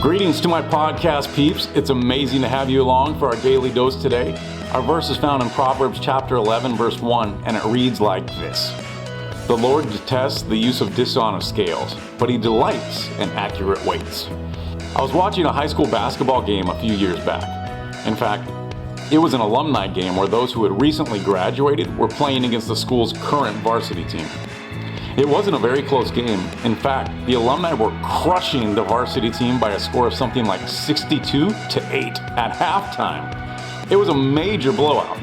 Greetings to my podcast peeps. It's amazing to have you along for our daily dose today. Our verse is found in Proverbs chapter 11, verse 1, and it reads like this. The Lord detests the use of dishonest scales, but he delights in accurate weights. I was watching a high school basketball game a few years back. In fact, it was an alumni game where those who had recently graduated were playing against the school's current varsity team. It wasn't a very close game. In fact, the alumni were crushing the varsity team by a score of something like 62-8 at halftime. It was a major blowout.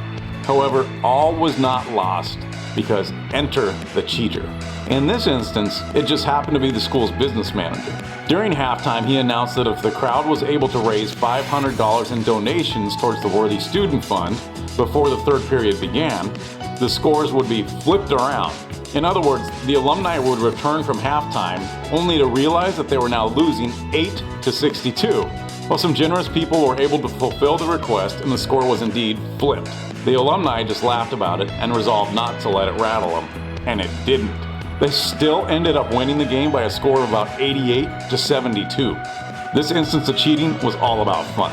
However, all was not lost because enter the cheater. In this instance, it just happened to be the school's business manager. During halftime, he announced that if the crowd was able to raise $500 in donations towards the Worthy Student Fund before the third period began, the scores would be flipped around. In other words, the alumni would return from halftime only to realize that they were now losing 8-62. Well, some generous people were able to fulfill the request and the score was indeed flipped. The alumni just laughed about it and resolved not to let it rattle them. And it didn't. They still ended up winning the game by a score of about 88-72. This instance of cheating was all about fun.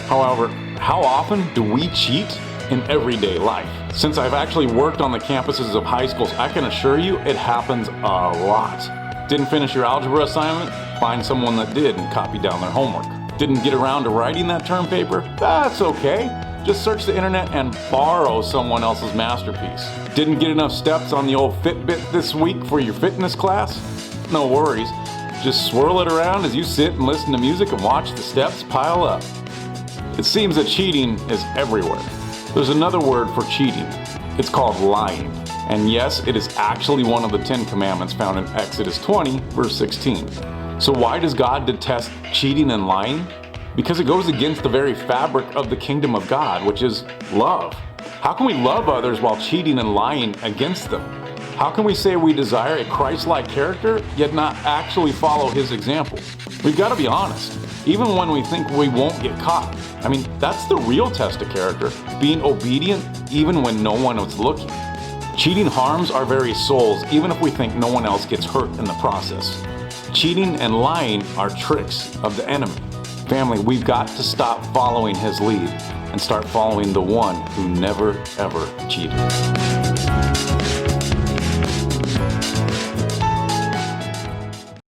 However, how often do we cheat in everyday life? Since I've actually worked on the campuses of high schools, I can assure you it happens a lot. Didn't finish your algebra assignment? Find someone that did and copy down their homework. Didn't get around to writing that term paper? That's okay. Just search the internet and borrow someone else's masterpiece. Didn't get enough steps on the old Fitbit this week for your fitness class? No worries. Just swirl it around as you sit and listen to music and watch the steps pile up. It seems that cheating is everywhere. There's another word for cheating. It's called lying. And yes, it is actually one of the 10 commandments found in Exodus 20, verse 16. So why does God detest cheating and lying? Because it goes against the very fabric of the kingdom of God, which is love. How can we love others while cheating and lying against them? How can we say we desire a Christ-like character, yet not actually follow his example? We've got to be honest, even when we think we won't get caught. I mean, that's the real test of character, being obedient even when no one is looking. Cheating harms our very souls, even if we think no one else gets hurt in the process. Cheating and lying are tricks of the enemy. Family, we've got to stop following his lead and start following the one who never, ever cheated.